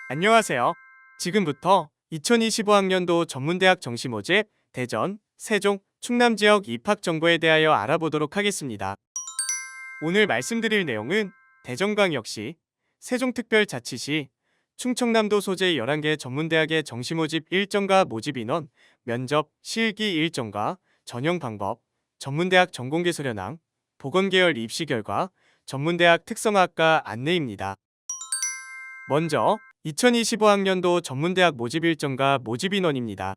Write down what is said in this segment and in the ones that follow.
안녕하세요. 지금부터 2025학년도 전문대학 정시 모집 대전, 세종, 충남 지역 입학 정보에 대하여 알아보도록 하겠습니다. 오늘 말씀드릴 내용은 대전광역시, 세종특별자치시, 충청남도 소재 11개 전문대학의 정시 모집 일정과 모집 인원, 면접, 실기 일정과 전형 방법, 전문대학 전공기 수련항, 보건계열 입시 결과, 전문대학 특성화학과 안내입니다. 먼저 2025학년도 전문대학 모집 일정과 모집 인원입니다.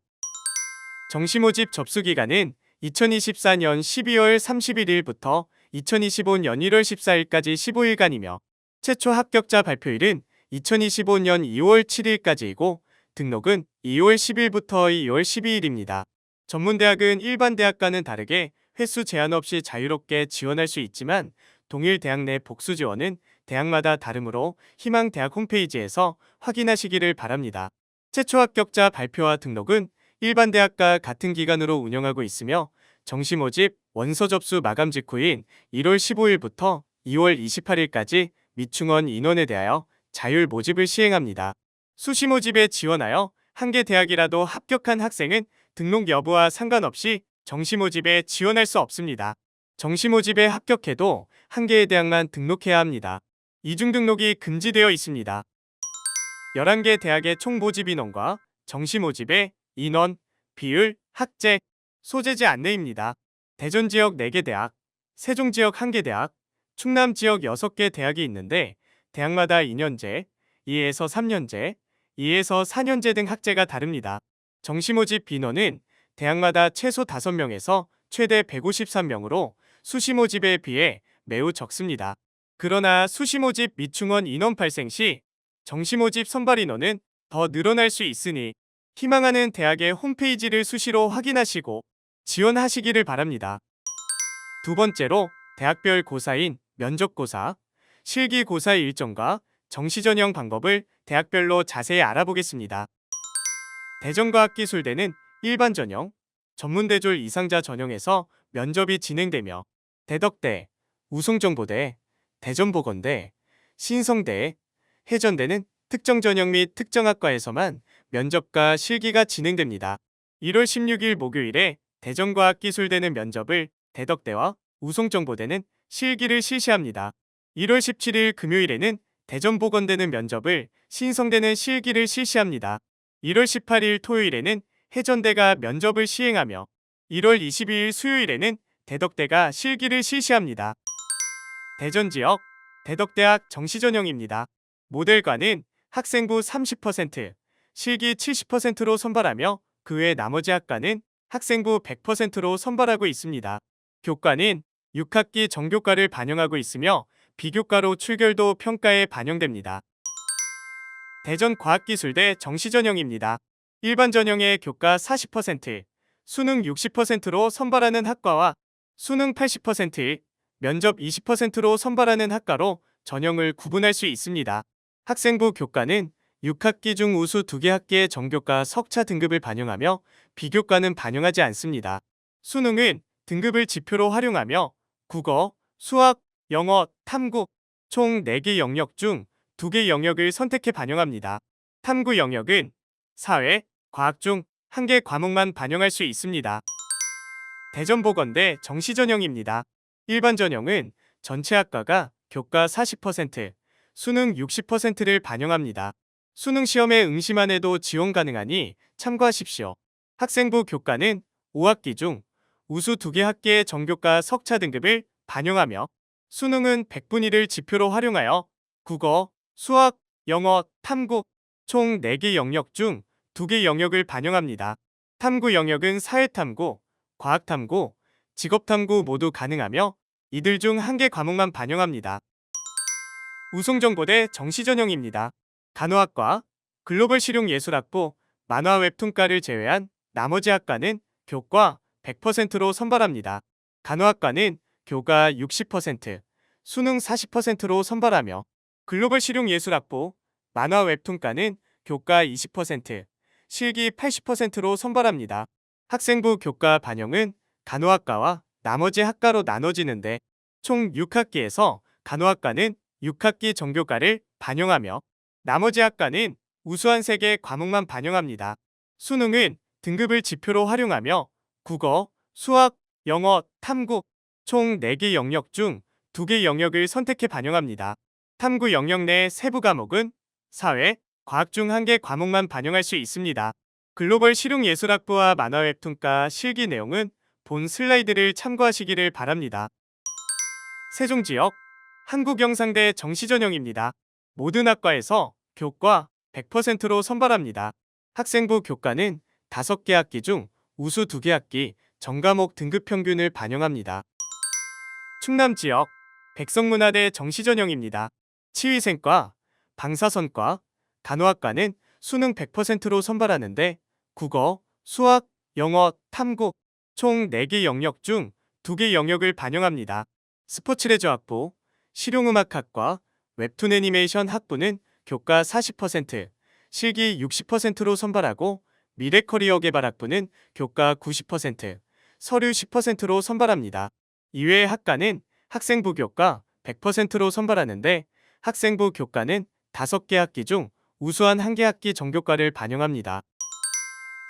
정시 모집 접수 기간은 2024년 12월 31일부터 2025년 1월 14일까지 15일간이며 최초 합격자 발표일은 2025년 2월 7일까지이고 등록은 2월 10일부터 2월 12일입니다. 전문대학은 일반 대학과는 다르게 횟수 제한 없이 자유롭게 지원할 수 있지만 동일 대학 내 복수 지원은 대학마다 다르므로 희망대학 홈페이지에서 확인하시기를 바랍니다. 최초 합격자 발표와 등록은 일반 대학과 같은 기간으로 운영하고 있으며 정시 모집 원서 접수 마감 직후인 1월 15일부터 2월 28일까지 미충원 인원에 대하여 자율 모집을 시행합니다. 수시 모집에 지원하여 한 개 대학이라도 합격한 학생은 등록 여부와 상관없이 정시 모집에 지원할 수 없습니다. 정시 모집에 합격해도 한 개의 대학만 등록해야 합니다. 이중 등록이 금지되어 있습니다. 11개 대학의 총 모집 인원과 정시 모집의 인원, 비율, 학제, 소재지 안내입니다. 대전 지역 4개 대학, 세종 지역 1개 대학, 충남 지역 6개 대학이 있는데 대학마다 2년제, 2에서 3년제, 2에서 4년제 등 학제가 다릅니다. 정시 모집 인원은 대학마다 최소 5명에서 최대 153명으로 수시 모집에 비해 매우 적습니다. 그러나 수시 모집 미충원 인원 발생 시 정시 모집 선발 인원은 더 늘어날 수 있으니 희망하는 대학의 홈페이지를 수시로 확인하시고 지원하시기를 바랍니다. 두 번째로 대학별 고사인 면접고사, 실기고사 일정과 정시 전형 방법을 대학별로 자세히 알아보겠습니다. 대전과학기술대는 일반 전형, 전문대졸 이상자 전형에서 면접이 진행되며 대덕대, 우송정보대, 대전보건대, 신성대, 해전대는 특정 전형 및 특정 학과에서만 면접과 실기가 진행됩니다. 1월 16일 목요일에 대전과학기술대는 면접을, 대덕대와 우송정보대는 실기를 실시합니다. 1월 17일 금요일에는 대전보건대는 면접을, 신성대는 실기를 실시합니다. 1월 18일 토요일에는 해전대가 면접을 시행하며 1월 22일 수요일에는 대덕대가 실기를 실시합니다. 대전 지역 대덕대학 정시전형입니다. 모델과는 학생부 30%, 실기 70%로 선발하며 그 외 나머지 학과는 학생부 100%로 선발하고 있습니다. 교과는 6학기 정교과를 반영하고 있으며 비교과로 출결도 평가에 반영됩니다. 대전과학기술대 정시전형입니다. 일반 전형의 교과 40%, 수능 60%로 선발하는 학과와 수능 80%, 면접 20%로 선발하는 학과로 전형을 구분할 수 있습니다. 학생부 교과는 6학기 중 우수 2개 학기의 정교과 석차 등급을 반영하며 비교과는 반영하지 않습니다. 수능은 등급을 지표로 활용하며 국어, 수학, 영어, 탐구 총 4개 영역 중 2개 영역을 선택해 반영합니다. 탐구 영역은 사회, 과학 중 1개 과목만 반영할 수 있습니다. 대전보건대 정시전형입니다. 일반 전형은 전체 학과가 교과 40%, 수능 60%를 반영합니다. 수능 시험에 응시만 해도 지원 가능하니 참고하십시오. 학생부 교과는 5학기 중 우수 2개 학기의 정교과 석차 등급을 반영하며 수능은 100분위 를 지표로 활용하여 국어, 수학, 영어, 탐구 총 4개 영역 중 2개 영역을 반영합니다. 탐구 영역은 사회탐구, 과학탐구, 직업탐구 모두 가능하며 이들 중 1개 과목만 반영합니다. 우송정보대 정시전형입니다. 간호학과, 글로벌 실용예술학부, 만화 웹툰과를 제외한 나머지 학과는 교과 100%로 선발합니다. 간호학과는 교과 60%, 수능 40%로 선발하며 글로벌 실용예술학부, 만화 웹툰과는 교과 20%, 실기 80%로 선발합니다. 학생부 교과 반영은 간호학과와 나머지 학과로 나눠지는데 총 6학기에서 간호학과는 6학기 정교과를 반영하며 나머지 학과는 우수한 3개 과목만 반영합니다. 수능은 등급을 지표로 활용하며 국어, 수학, 영어, 탐구 총 4개 영역 중 2개 영역을 선택해 반영합니다. 탐구 영역 내 세부 과목은 사회, 과학 중 1개 과목만 반영할 수 있습니다. 글로벌 실용예술학부와 만화웹툰과 실기 내용은 본 슬라이드를 참고하시기를 바랍니다. 세종지역 한국영상대 정시전형입니다. 모든 학과에서 교과 100%로 선발합니다. 학생부 교과는 5개 학기 중 우수 2개 학기 전과목 등급 평균을 반영합니다. 충남지역 백성문화대 정시전형입니다. 치위생과, 방사선과, 간호학과는 수능 100%로 선발하는데 국어, 수학, 영어, 탐구 총 4개 영역 중 2개 영역을 반영합니다. 스포츠레저학부, 실용음악학과, 웹툰 애니메이션 학부는 교과 40%, 실기 60%로 선발하고 미래커리어개발학부는 교과 90%, 서류 10%로 선발합니다. 이외의 학과는 학생부 교과 100%로 선발하는데 학생부 교과는 5개 학기 중 우수한 1개 학기 정교과를 반영합니다.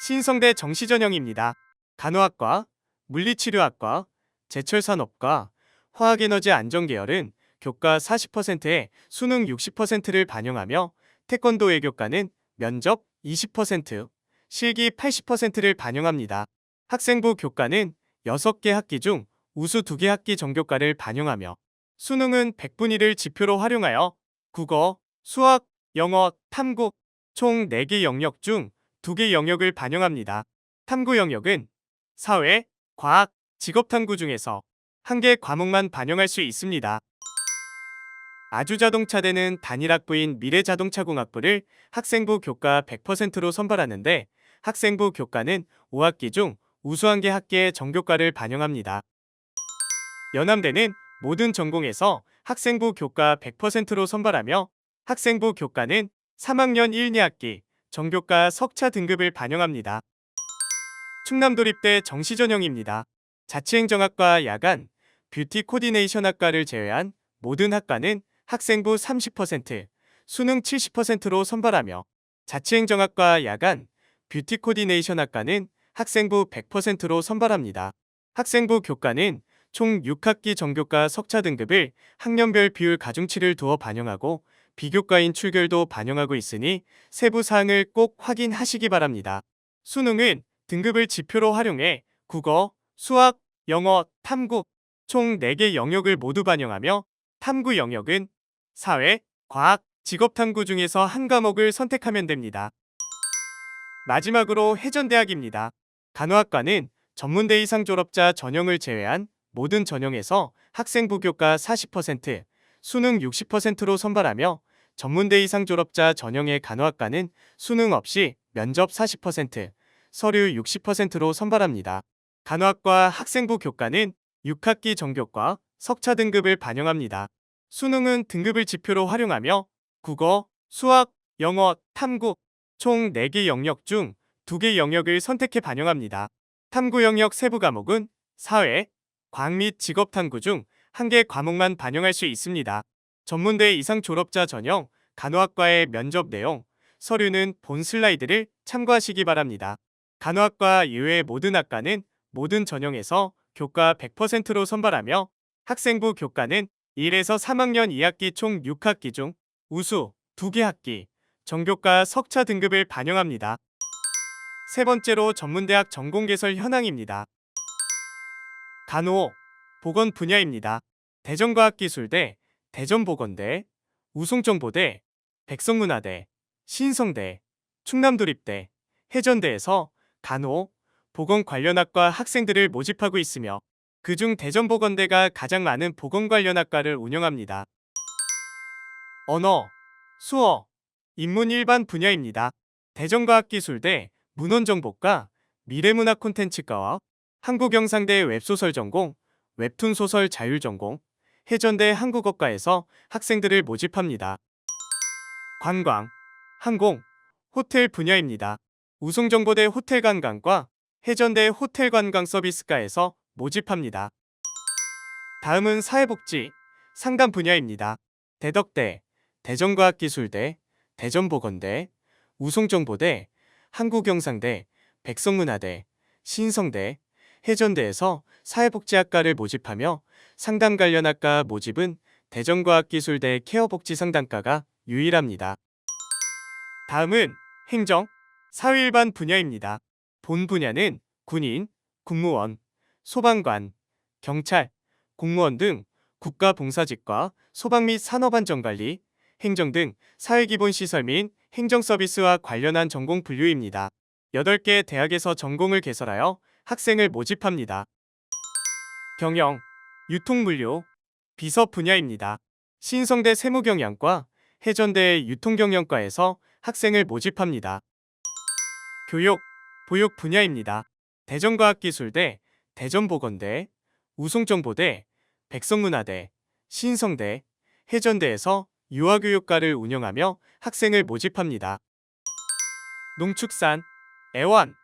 신성대 정시전형입니다. 간호학과, 물리치료학과, 제철산업과, 화학에너지 안전계열은 교과 40%에 수능 60%를 반영하며 태권도 외교과는 면접 20%, 실기 80%를 반영합니다. 학생부 교과는 6개 학기 중 우수 2개 학기 정교과를 반영하며 수능은 100분위를 지표로 활용하여 국어, 수학, 영어, 탐구 총 4개 영역 중 2개 영역을 반영합니다. 탐구 영역은 사회, 과학, 직업탐구 중에서 1개 과목만 반영할 수 있습니다. 아주자동차대는 단일학부인 미래자동차공학부를 학생부 교과 100%로 선발하는데 학생부 교과는 5학기 중 우수 1개 학기의 정교과를 반영합니다. 연암대는 모든 전공에서 학생부 교과 100%로 선발하며 학생부 교과는 3학년 1, 2학기 정교과 석차 등급을 반영합니다. 충남도립대 정시전형입니다. 자치행정학과 야간, 뷰티 코디네이션 학과를 제외한 모든 학과는 학생부 30%, 수능 70%로 선발하며 자치행정학과 야간, 뷰티 코디네이션 학과는 학생부 100%로 선발합니다. 학생부 교과는 총 6학기 정교과 석차 등급을 학년별 비율 가중치를 두어 반영하고 비교과인 출결도 반영하고 있으니 세부 사항을 꼭 확인하시기 바랍니다. 수능은 등급을 지표로 활용해 국어, 수학, 영어, 탐구 총 4개 영역을 모두 반영하며 탐구 영역은 사회, 과학, 직업탐구 중에서 한 과목을 선택하면 됩니다. 마지막으로 해전대학입니다. 간호학과는 전문대 이상 졸업자 전형을 제외한 모든 전형에서 학생부 교과 40%, 수능 60%로 선발하며 전문대 이상 졸업자 전형의 간호학과는 수능 없이 면접 40%, 서류 60%로 선발합니다. 간호학과 학생부 교과는 6학기 정교과 석차 등급을 반영합니다. 수능은 등급을 지표로 활용하며 국어, 수학, 영어, 탐구 총 4개 영역 중 2개 영역을 선택해 반영합니다. 탐구 영역 세부 과목은 사회, 과학 및 직업탐구 중 1개 과목만 반영할 수 있습니다. 전문대 이상 졸업자 전형 간호학과의 면접 내용, 서류는 본 슬라이드를 참고하시기 바랍니다. 간호학과 이외의 모든 학과는 모든 전형에서 교과 100%로 선발하며 학생부 교과는 1에서 3학년 2학기 총 6학기 중 우수 2개 학기, 정교과 석차 등급을 반영합니다. 세 번째로 전문대학 전공개설 현황입니다. 간호, 보건 분야입니다. 대전과학기술대, 대전보건대, 우송정보대, 백성문화대, 신성대, 충남도립대, 해전대에서 간호, 보건 관련 학과 학생들을 모집하고 있으며 그중 대전보건대가 가장 많은 보건 관련 학과를 운영합니다. 언어, 수어, 인문 일반 분야입니다. 대전과학기술대, 문헌정보과, 미래문화 콘텐츠과와 한국영상대 웹소설 전공, 웹툰 소설 자율 전공, 해전대 한국어과에서 학생들을 모집합니다. 관광, 항공, 호텔 분야입니다. 우송정보대 호텔관광과 해전대 호텔관광서비스과에서 모집합니다. 다음은 사회복지, 상담 분야입니다. 대덕대, 대전과학기술대, 대전보건대, 우송정보대, 한국영상대, 백성문화대, 신성대, 해전대에서 사회복지학과를 모집하며 상담 관련 학과 모집은 대전과학기술대 케어복지상담과가 유일합니다. 다음은 행정, 사회일반 분야입니다. 본 분야는 군인, 국무원, 소방관, 경찰, 공무원 등 국가봉사직과 소방 및 산업안전관리, 행정 등 사회기본시설 및 행정서비스와 관련한 전공 분류입니다. 8개 대학에서 전공을 개설하여 학생을 모집합니다. 경영, 유통물류, 비서 분야입니다. 신성대 세무경영과 해전대 유통경영과에서 학생을 모집합니다. 교육, 보육 분야입니다. 대전과학기술대, 대전보건대, 우송정보대, 백성문화대, 신성대, 해전대에서 유아교육과를 운영하며 학생을 모집합니다. 농축산, 애완,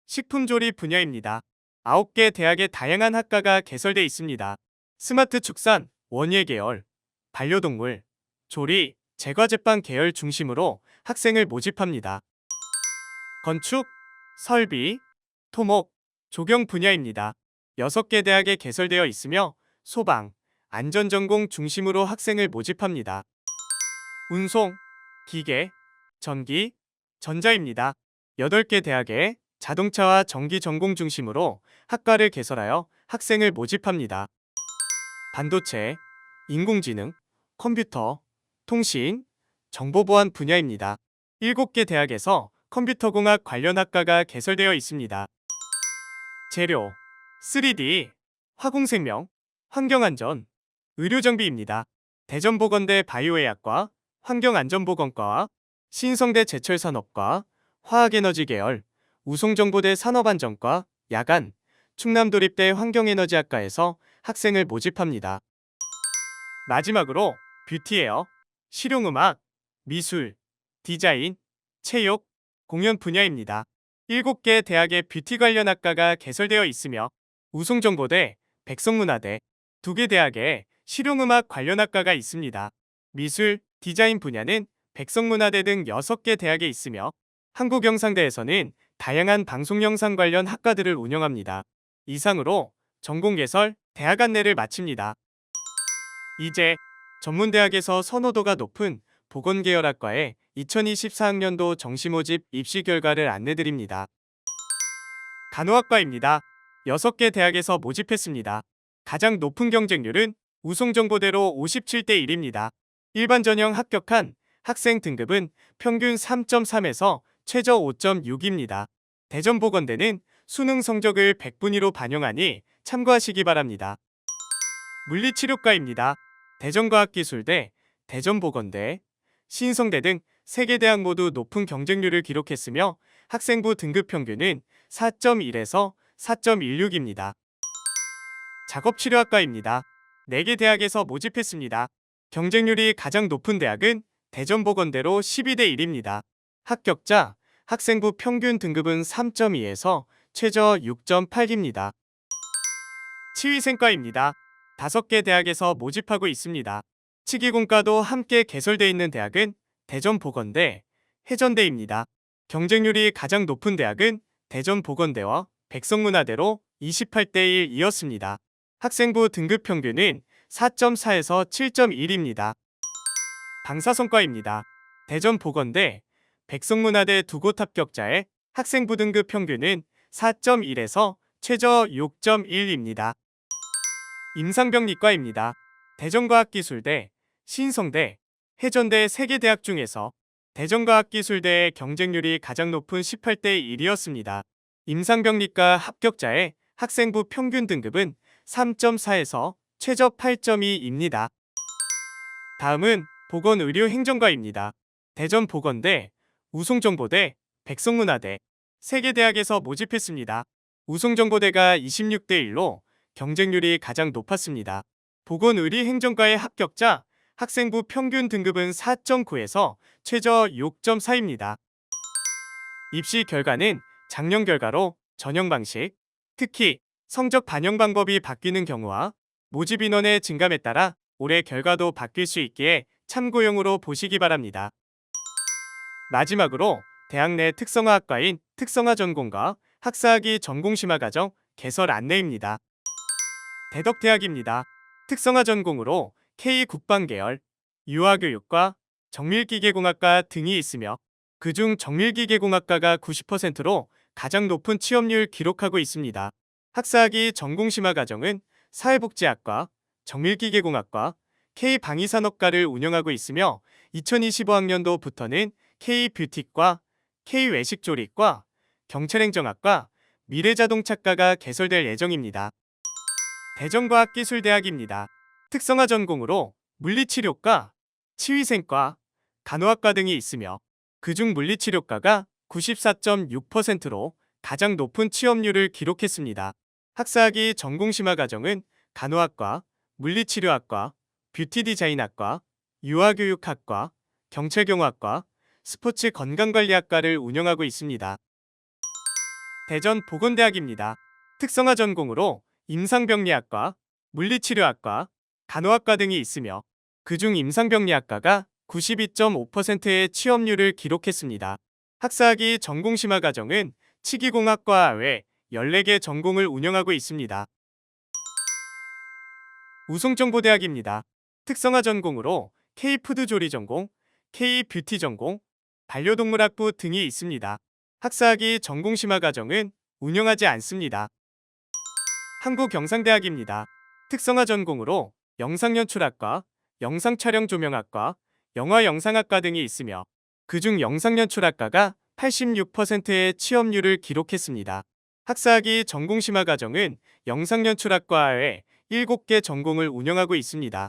식품조리 분야입니다. 9개 대학의 다양한 학과가 개설돼 있습니다. 스마트 축산, 원예 계열, 반려동물, 조리, 제과제빵 계열 중심으로 학생을 모집합니다. 건축, 설비, 토목, 조경 분야입니다. 6개 대학에 개설되어 있으며 소방, 안전전공 중심으로 학생을 모집합니다. 운송, 기계, 전기, 전자입니다. 8개 대학에 자동차와 전기 전공 중심으로 학과를 개설하여 학생을 모집합니다. 반도체, 인공지능, 컴퓨터, 통신, 정보보안 분야입니다. 7개 대학에서 컴퓨터공학 관련 학과가 개설되어 있습니다. 재료, 3D, 화공생명, 환경안전, 의료정비입니다. 대전보건대 바이오의학과, 환경안전보건과와 신성대 제철산업과, 화학에너지 계열, 우송정보대 산업안전과, 야간, 충남도립대 환경에너지학과에서 학생을 모집합니다. 마지막으로 뷰티웨어, 실용음악, 미술, 디자인, 체육, 공연 분야입니다. 7개 대학의 뷰티 관련 학과가 개설되어 있으며 우송정보대, 백성문화대, 2개 대학에 실용음악 관련 학과가 있습니다. 미술, 디자인 분야는 백성문화대 등 6개 대학에 있으며 한국영상대에서는 다양한 방송영상 관련 학과들을 운영합니다. 이상으로 전공 개설, 대학 안내를 마칩니다. 이제 전문대학에서 선호도가 높은 보건계열학과의 2024학년도 정시모집 입시 결과를 안내드립니다. 간호학과입니다. 6개 대학에서 모집했습니다. 가장 높은 경쟁률은 우송정보대로 57대 1입니다. 일반 전형 합격한 학생 등급은 평균 3.3에서 최저 5.6입니다. 대전보건대는 수능 성적을 100분위로 반영하니 참고하시기 바랍니다. 물리치료과입니다. 대전과학기술대, 대전보건대, 신성대 등 3개 대학 모두 높은 경쟁률을 기록했으며 학생부 등급 평균은 4.1에서 4.16입니다. 작업치료학과입니다. 4개 대학에서 모집했습니다. 경쟁률이 가장 높은 대학은 대전보건대로 12대 1입니다. 합격자, 학생부 평균 등급은 3.2에서 최저 6.8입니다. 치위생과입니다. 5개 대학에서 모집하고 있습니다. 치기공과도 함께 개설돼 있는 대학은 대전보건대, 해전대입니다. 경쟁률이 가장 높은 대학은 대전보건대와 백성문화대로 28대 1이었습니다. 학생부 등급 평균은 4.4에서 7.1입니다. 방사선과입니다. 대전보건대, 백성문화대 2곳 합격자의 학생부 등급 평균은 4.1에서 최저 6.1입니다. 임상병리과입니다. 대전과학기술대, 신성대, 해전대 3개 대학 중에서 대전과학기술대의 경쟁률이 가장 높은 18대 1이었습니다. 임상병리과 합격자의 학생부 평균 등급은 3.4에서 최저 8.2입니다. 다음은 보건의료행정과입니다. 대전보건대, 우송정보대, 백성문화대 3개 대학에서 모집했습니다. 우송정보대가 26대 1로 경쟁률이 가장 높았습니다. 보건의료행정과의 합격자, 학생부 평균 등급은 4.9에서 최저 6.4입니다. 입시 결과는 작년 결과로 전형 방식, 특히 성적 반영 방법이 바뀌는 경우와 모집 인원의 증감에 따라 올해 결과도 바뀔 수 있기에 참고용으로 보시기 바랍니다. 마지막으로 대학 내 특성화학과인 특성화 전공과 학사학위 전공심화 과정 개설 안내입니다. 대덕대학입니다. 특성화 전공으로 K국방 계열, 유아교육과 정밀기계공학과 등이 있으며 그중 정밀기계공학과가 90%로 가장 높은 취업률 기록하고 있습니다. 학사학위 전공심화 과정은 사회복지학과, 정밀기계공학과, K방위산업과를 운영하고 있으며 2025학년도부터는 K뷰티과, K외식조리과, 경찰행정학과, 미래자동차과가 개설될 예정입니다. 대전과학기술대학입니다. 특성화 전공으로 물리치료과, 치위생과, 간호학과 등이 있으며 그중 물리치료과가 94.6%로 가장 높은 취업률을 기록했습니다. 학사학위 전공심화 과정은 간호학과, 물리치료학과, 뷰티디자인학과, 유아교육학과, 경찰경호학과, 스포츠건강관리학과를 운영하고 있습니다. 대전보건대학입니다. 특성화 전공으로 임상병리학과, 물리치료학과, 간호학과 등이 있으며 그중 임상병리학과가 92.5%의 취업률을 기록했습니다. 학사학위 전공심화 과정은 치기공학과 외 14개 전공을 운영하고 있습니다. 우송정보대학입니다. 특성화 전공으로 K푸드조리 전공, K뷰티 전공, 반려동물학부 등이 있습니다. 학사학위 전공심화 과정은 운영하지 않습니다. 한국경상대학입니다. 특성화 전공으로 영상연출학과, 영상촬영조명학과, 영화영상학과 등이 있으며 그중 영상연출학과가 86%의 취업률을 기록했습니다. 학사학위 전공심화 과정은 영상연출학과 외 7개 전공을 운영하고 있습니다.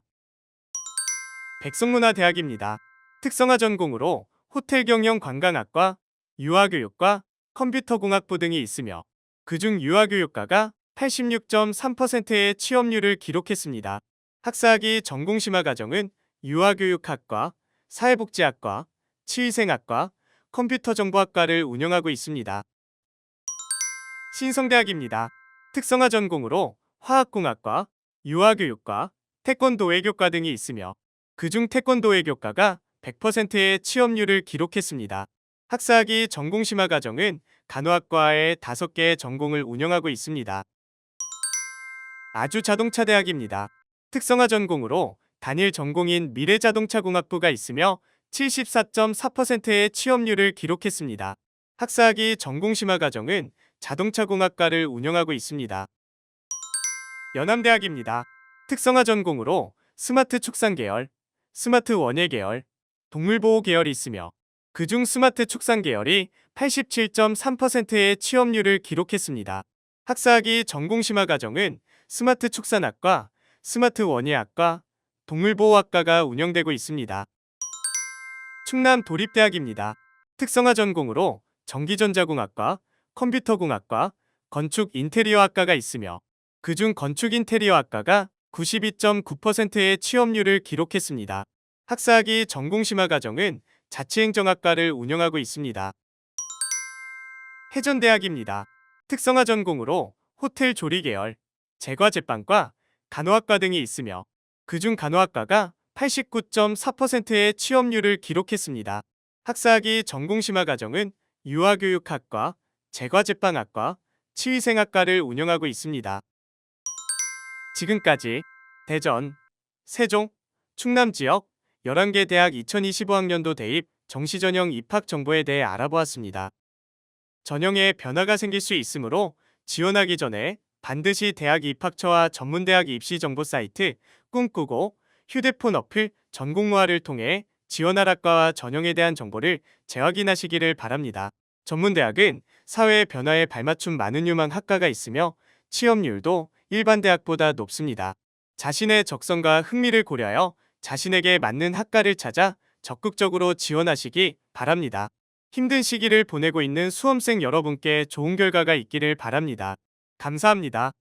백성문화대학입니다. 특성화 전공으로 호텔경영관광학과, 유아교육과, 컴퓨터공학부 등이 있으며 그중 유아교육과가 86.3%의 취업률을 기록했습니다. 학사학위 전공심화 과정은 유아교육학과, 사회복지학과, 치위생학과, 컴퓨터정보학과를 운영하고 있습니다. 신성대학입니다. 특성화 전공으로 화학공학과, 유아교육과, 태권도외교과 등이 있으며 그중 태권도외교과가 100%의 취업률을 기록했습니다. 학사학위 전공심화 과정은 간호학과에 5개의 전공을 운영하고 있습니다. 아주자동차대학입니다. 특성화 전공으로 단일 전공인 미래자동차공학부가 있으며 74.4%의 취업률을 기록했습니다. 학사학위 전공심화 과정은 자동차공학과를 운영하고 있습니다. 연암대학입니다. 특성화 전공으로 스마트 축산 계열, 스마트 원예 계열, 동물보호 계열이 있으며 그중 스마트 축산 계열이 87.3%의 취업률을 기록했습니다. 학사학위 전공심화 과정은 스마트 축산학과, 스마트 원예학과, 동물보호학과가 운영되고 있습니다. 충남도립대학입니다. 특성화 전공으로 전기전자공학과, 컴퓨터공학과, 건축인테리어학과가 있으며 그중 건축인테리어학과가 92.9%의 취업률을 기록했습니다. 학사학위 전공심화 과정은 자치행정학과를 운영하고 있습니다. 해전대학입니다. 특성화 전공으로 호텔 조리 계열, 제과제빵과, 간호학과 등이 있으며 그중 간호학과가 89.4%의 취업률을 기록했습니다. 학사학위 전공심화 과정은 유아교육학과, 제과제빵학과, 치위생학과를 운영하고 있습니다. 지금까지 대전, 세종, 충남 지역 11개 대학 2025학년도 대입 정시전형 입학 정보에 대해 알아보았습니다. 전형에 변화가 생길 수 있으므로 지원하기 전에 반드시 대학 입학처와 전문대학 입시 정보 사이트 꿈꾸고 휴대폰 어플 전공모아를 통해 지원할 학과와 전형에 대한 정보를 재확인하시기를 바랍니다. 전문대학은 사회의 변화에 발맞춘 많은 유망 학과가 있으며 취업률도 일반 대학보다 높습니다. 자신의 적성과 흥미를 고려하여 자신에게 맞는 학과를 찾아 적극적으로 지원하시기 바랍니다. 힘든 시기를 보내고 있는 수험생 여러분께 좋은 결과가 있기를 바랍니다. 감사합니다.